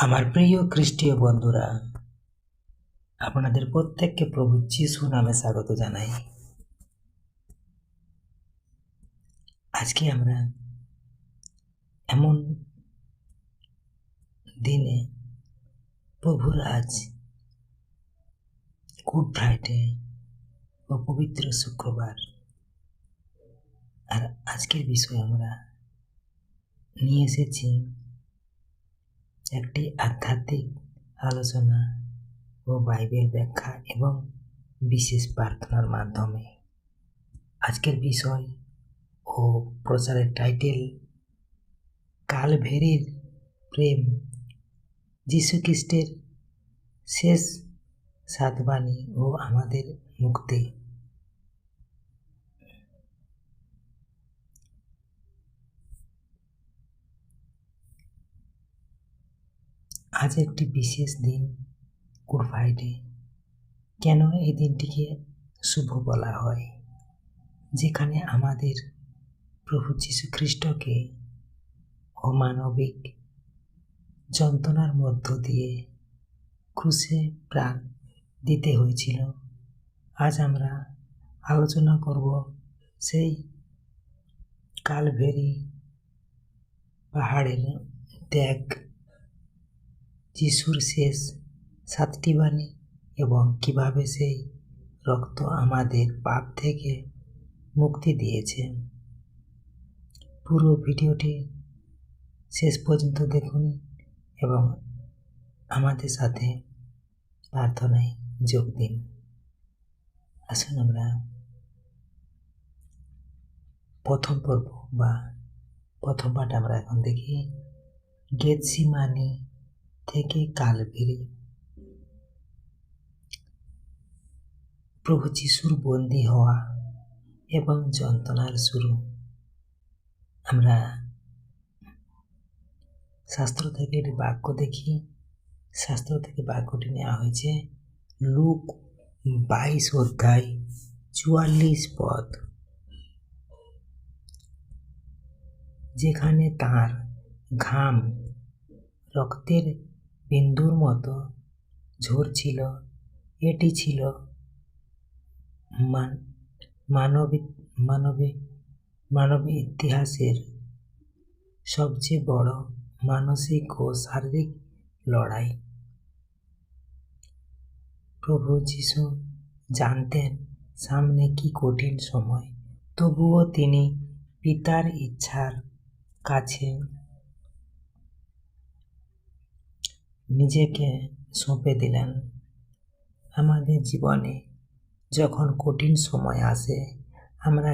আমার প্রিয় খ্রিস্টীয় বন্ধুরা, আপনাদের প্রত্যেককে প্রভু যিশু নামে স্বাগত জানাই। আজকে আমরা এমন দিনে, প্রভুর আজ গুড ফ্রাইডে ও পবিত্র শুক্রবার, আর আজকের বিষয় আমরা নিয়ে এসেছি একটি আধ্যাত্মিক আলোচনা ও বাইবেল ব্যাখ্যা এবং বিশেষ প্রার্থনার মাধ্যমে। আজকের বিষয় ও প্রচারের টাইটেল, কালভেরির প্রেম, যীশুখ্রিস্টের শেষ সাতবাণী ও আমাদের মুক্তি। আজ একটি বিশেষ দিন, গুড ফ্রাইডে। কেন এই দিনটিকে শুভ বলা হয়? যেখানে আমাদের প্রভু যীশু খ্রিস্টকে অমানবিক যন্ত্রণার মধ্য দিয়ে ক্রুশে প্রাণ দিতে হয়েছিল। আজ আমরা আলোচনা করব সেই কালভেরি পাহাড়ের ত্যাগ, যিশুর শেষ সাতটি বাণী এবং কিভাবে সেই রক্ত আমাদের পাপ থেকে মুক্তি দিয়েছে। পুরো ভিডিওটি শেষ পর্যন্ত দেখুন এবং আমাদের সাথে প্রার্থনায় যোগ দিন। আসুন আমরা প্রথম পর্ব বা প্রথম পাঠ আমরা এখন দেখি। গেতসিমানি থেকে কালভেরি। প্রভু যিশুর বন্দী হওয়া এবং যন্ত্রণার শুরু। আমরা শাস্ত্র থেকে একটি বাক্য দেখি। শাস্ত্র থেকে বাক্যটি নেওয়া হয়েছে লুক 22 অধ্যায় 44 পদ। যেখানে তাঁর ঘাম রক্তের বিন্দুর মতো ঝরছিল, এটি ছিল মানব ইতিহাসের সবচেয়ে বড় মানসিক ও শারীরিক লড়াই। প্রভু যিশু জানতেন সামনে কি কঠিন সময়, তবুও তিনি পিতার ইচ্ছার কাছে নিজেকে সঁপে দিলেন। আমাদের জীবনে যখন কঠিন সময় আসে, আমরা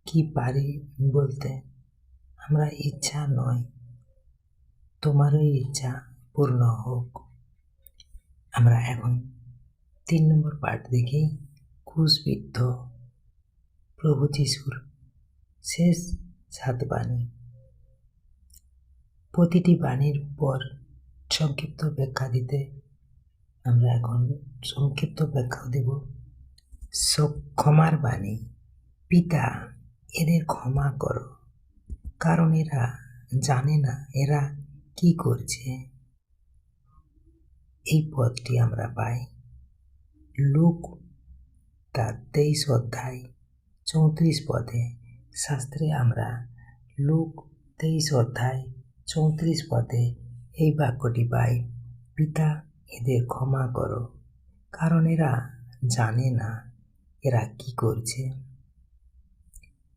কি পারি বলতে? আমরা ইচ্ছা নয়, তোমারই ইচ্ছা পূর্ণ হোক। আমরা এখন 3 নম্বর পাঠ দেখি। ক্রুশবিদ্ধ, প্রভু যিশুর শেষ সাত বাণী। প্রতিটি বাণীর পর সংক্ষিপ্ত ব্যাখ্যা দিতে আমরা এখন সংক্ষিপ্ত ব্যাখ্যা দেব। ক্ষমার বাণী। পিতা, এদের ক্ষমা করো, কারণ এরা জানে না এরা কি করছে। এই পদটি আমরা পাই লুক তার 23 অধ্যায় 34 পদে। শাস্ত্রে আমরা লুক 23 অধ্যায় 34 পদে এই বাক্যটি পাই, পিতা, এদের ক্ষমা করো, কারণ এরা জানে না এরা কি করছে।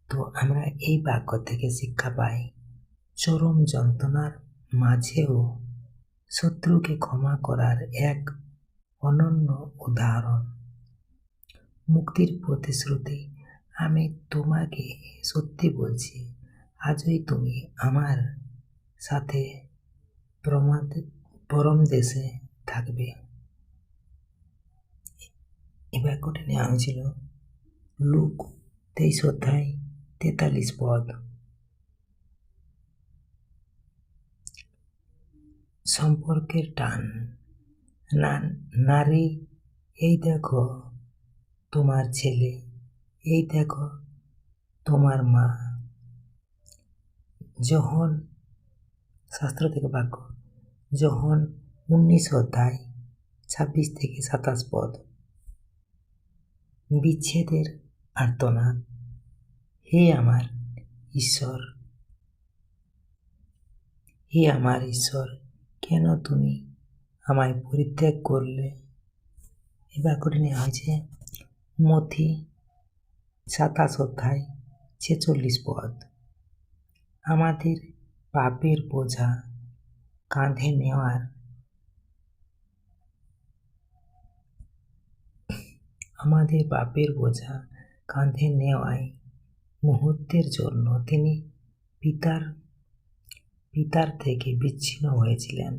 তো আমরা এই বাক্য থেকে শিক্ষা পাই, চরম যন্ত্রণার মাঝেও শত্রুকে ক্ষমা করার এক অনন্য উদাহরণ। মুক্তির প্রতিশ্রুতি। আমি তোমাকে সত্যি বলছি, আজই তুমি আমার সাথে পরম দেশে থাকবে। এই বাক্যটি নেওয়া হয়েছিল লুক 23 অধ্যায় 43 পদ। সম্পর্কের টান। নারী, এই দেখো তোমার ছেলে, এই দেখো তোমার মা। যখন শাস্ত্র থেকে বাক্য, যোহন 19 অধ্যায় 26 থেকে 27 পদ। বিচ্ছেদের আর্তনাদ। হে আমার ঈশ্বর, হে আমার ঈশ্বর, কেন তুমি আমায় পরিত্যাগ করলে? এই বাক্যটি নেওয়া হয়েছে মথি 27 অধ্যায় 46 পদ। আমাদের পাপের বোঝা কাঁধে নেওয়ার আমাদের পাপের বোঝা কাঁধে নেওয়ায় মুহূর্তের জন্য তিনি পিতার থেকে বিচ্ছিন্ন হয়েছিলেন।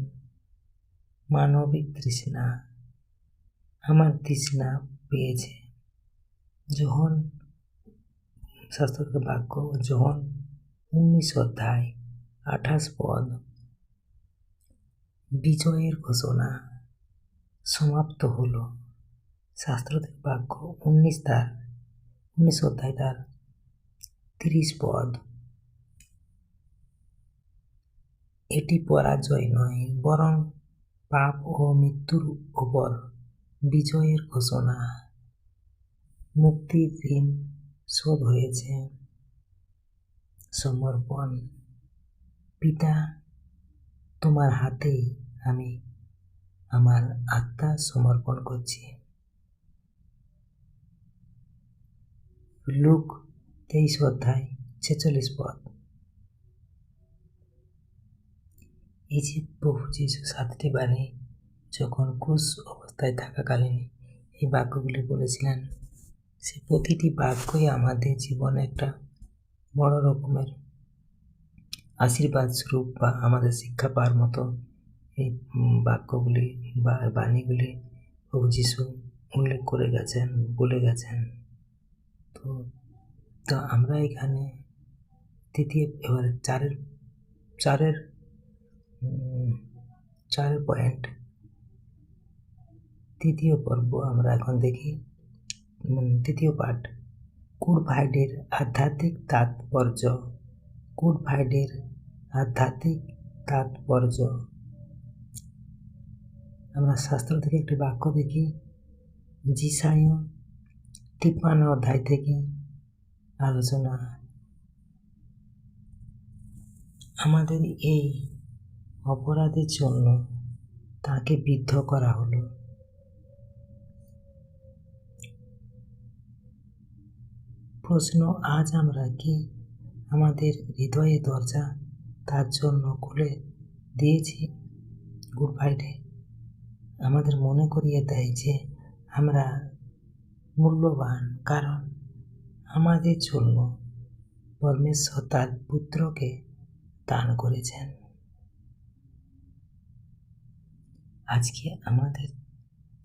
মানবিক তৃষ্ণা, আমার তৃষ্ণা পেয়েছে। যোহন শাস্ত্রীয় বাক্য যোহন 19 অধ্যায় 28 পদ। বিজয়ের ঘোষণা সমাপ্ত হল। শাস্ত্রীয় বাক্য 19 অধ্যায় তার 30 পদ। এটি পরাজয় নয়, বরং পাপ ও মৃত্যুর উপর বিজয়ের ঘোষণা। মুক্তির ঋণ শোধ হয়েছে। সমর্পণ। পিতা, তোমার হাতেই আমি আমার আত্মা সমর্পণ করছি। লুক 23 অধ্যায় 46 পদ। এই যে প্রভু যীশু 7টি বারে যখন ক্রুশ অবস্থায় থাকাকালীন এই বাক্যগুলি বলেছিলেন, সে প্রতিটি বাক্যই আমাদের জীবনে একটা বড় রকমের আশীর্বাদ স্বরূপ বা আমাদের শিক্ষা পাওয়ার মতো এই বাক্যগুলি বা বাণীগুলি প্রভু যীশু উল্লেখ করে গেছেন, বলে গেছেন। তো আমরা এখানে এবারে চারের পয়েন্ট, তৃতীয় পর্ব আমরা এখন দেখি। তৃতীয় পাঠ, গুড ফ্রাইডের আধ্যাত্মিক তাৎপর্য। গুড ফ্রাইডের আধ্যাত্মিক তাৎপর্য। আমরা শাস্ত্র থেকে একটি বাক্য দেখি, যিশায় 53 অধ্যায় থেকে আলোচনা। আমাদের এই অপরাধের জন্য তাকে বিদ্ধ করা হলো। প্রশ্ন, আজ আমরা কি আমাদের হৃদয়ে দরজা তার জন্য খুলে দিয়েছি? গুড ফ্রাইডে আমাদের মনে করিয়ে দেয় যে আমরা মূল্যবান, কারণ আমাদের জন্য পরমেশ্বর তার পুত্রকে দান করেছেন। আজকে আমাদের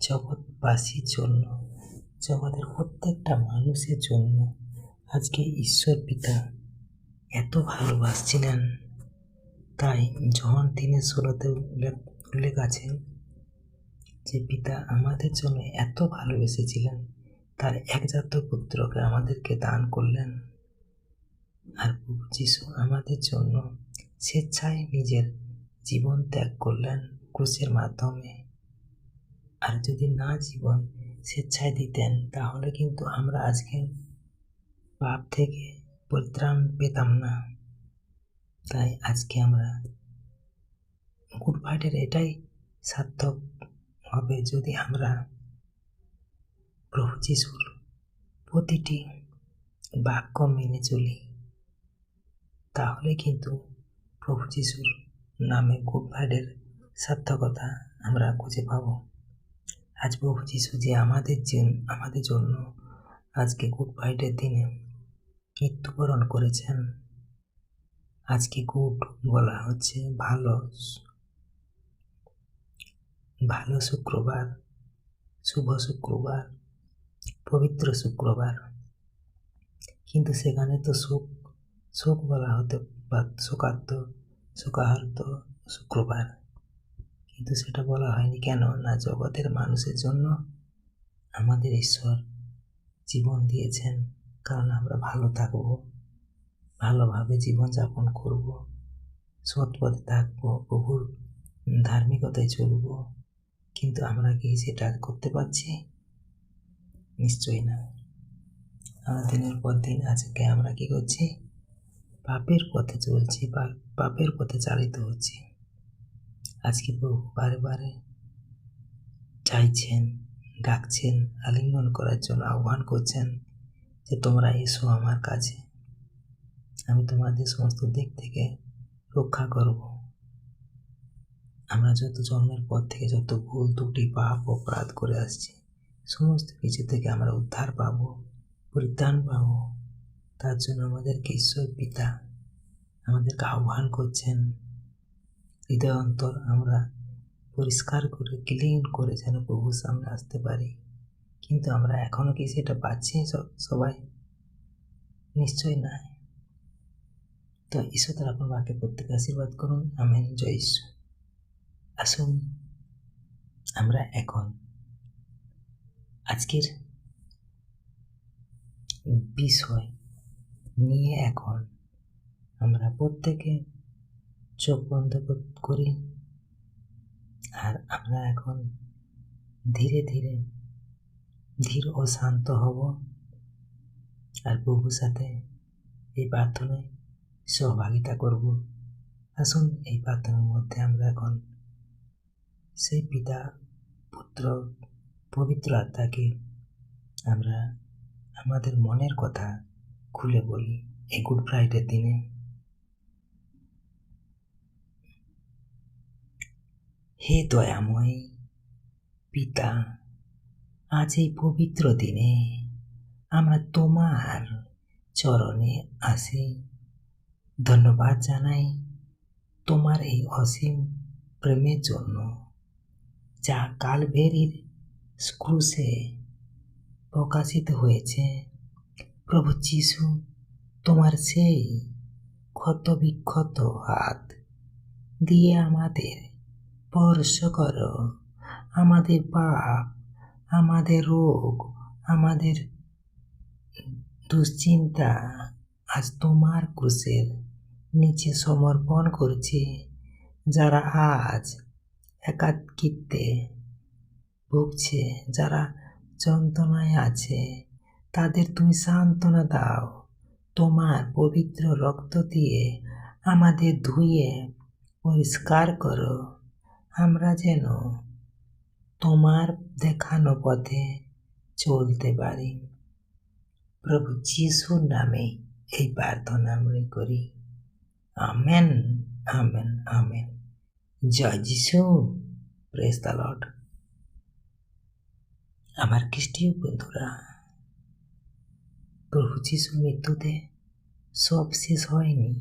জগৎবাসীর জন্য, জগতের প্রত্যেকটা মানুষের জন্য আজকে ঈশ্বর পিতা এত ভালোবাসছিলেন। তাই যোহন 3:16 উল্লেখ আছে যে পিতা আমাদের জন্য এত ভালোবেসেছিলেন, তার একজাত পুত্রকে আমাদেরকে দান করলেন। আর প্রভু যীশু আমাদের জন্য স্বেচ্ছায় নিজের জীবন ত্যাগ করলেন ক্রুশের মাধ্যমে। আর যদি না জীবন স্বেচ্ছায় দিতেন, তাহলে কিন্তু আমরা আজকে পাপ থেকে পরিত্রাণ পেতাম না। তাই আজকে আমরা গুড ফ্রাইডের এটাই সার্থক হবে যদি আমরা প্রভু যীশুর প্রতিটি বাক্য মেনে চলি। তাহলে কিন্তু প্রভু যীশুর নামে গুড ফ্রাইডের সার্থকতা আমরা খুঁজে পাব। আজ প্রভু যীশু যে আমাদের জন্য আজকে গুড ফ্রাইডের দিনে মৃত্যুবরণ করেছেন। আজকে গুড বলা হচ্ছে ভালো শুক্রবার, শুভ শুক্রবার, পবিত্র শুক্রবার। কিন্তু সেখানে তো শোক বলা হতো বা শোকাহত শুক্রবার, কিন্তু সেটা বলা হয়নি। কেন না, জগতের মানুষের জন্য আমাদের ঈশ্বর জীবন দিয়েছেন, কারণ আমরা ভালো থাকব, ভালোভাবে জীবনযাপন করব, সৎ পথে থাকবো, প্রভুর ধার্মিকতায় চলব, কিন্তু আমরা কি সেটা করতে পারছি? নিশ্চয়ই না। আমরা দিনের পর দিন আজকে আমরা কি করছি? পাপের পথে চলছি বা পাপের পথে চালিত হচ্ছি। আজকে প্রভু বারে বারে চাইছেন, ডাকছেন, আলিঙ্গন করার জন্য আহ্বান করছেন যে তোমরা এসো আমার কাছে, আমি তোমাদের সমস্ত দিক থেকে রক্ষা করব। আমরা যত জন্মের পর থেকে যত ভুল ত্রুটি পাপ অপরাধ করে আসছি, সমস্ত কিছু থেকে আমরা উদ্ধার পাব, পরিত্রাণ পাব। তার জন্য আমাদেরকে ঈশ্বর পিতা আমাদেরকে আহ্বান করছেন, হৃদয় অন্তর আমরা পরিষ্কার করে ক্লিন করে যেন প্রভুর সামনে আসতে পারি। কিন্তু আমরা এখনো কি সেটা পাচ্ছি সবাই? নিশ্চয়ই নয়। তো ঈশ্বর তার আপনার বাক্যে প্রত্যেকে আশীর্বাদ করুন। আমেন। জয় ঈশ্বর। আসুন আমরা এখন আজকের বিষয় নিয়ে এখন আমরা প্রত্যেকে চোখ বন্ধ করি, আর আমরা এখন ধীরে ধীরে ধীর ও শান্ত হব, আর প্রভুর সাথে এই প্রার্থনায় সহভাগিতা করব। আসুন এই প্রার্থনার মধ্যে আমরা এখন সেই পিতা, পুত্র, পবিত্র আত্মাকে আমরা আমাদের মনের কথা খুলে বলি এই গুড ফ্রাইডের দিনে। হে দয়াময় পিতা, আজ এই পবিত্র দিনে আমরা তোমার চরণে আসি। ধন্যবাদ জানাই তোমার এই অসীম প্রেমের জন্য, যা কালভেরির ক্রুশে প্রকাশিত হয়েছে। প্রভু যীশু, তোমার সেই ক্ষত বিক্ষত হাত দিয়ে আমাদের স্পর্শ করো। আমাদের পাপ, আমাদের রোগ, আমাদের দুশ্চিন্তা আজ তোমার ক্রুশের নিচে সমর্পণ করছি। যারা আজ একাকিত্বে ভুগছে, যারা যন্ত্রণায় আছে, তাদের তুমি সান্ত্বনা দাও। তোমার পবিত্র রক্ত দিয়ে আমাদের ধুয়ে পরিষ্কার করো, আমরা যেন তোমার দেখানো পথে চলতে পারি। প্রভু যিশুর নামে এই প্রার্থনা আমি করি। Amen, amen, amen. জয় যিশু। Praise the Lord. আমার খ্রিস্টীয় বন্ধুরা, প্রভু যিশুর মৃত্যুতে সব শেষ হয়নি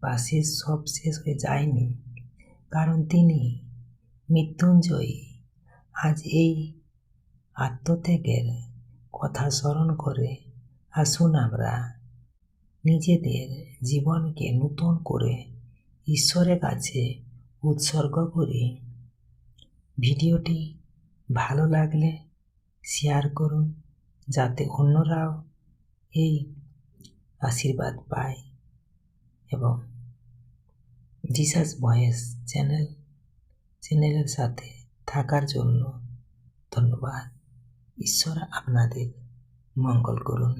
বা সব শেষ হয়ে যায়নি, কারণ তিনি মৃত্যুঞ্জয়ী। আজ এই আত্মত্যাগের কথা স্মরণ করে আসুন আমরা নিজেদের জীবনকে নতুন করে ঈশ্বরের কাছে উৎসর্গ করি। ভিডিওটি ভালো লাগলে শেয়ার করুন, যাতে অন্যরাও এই আশীর্বাদ পায়। এবং জিসাস ভয়েস চ্যানেলের সাথে থাকার জন্য ধন্যবাদ। ঈশ্বর আপনাদের মঙ্গল করুন।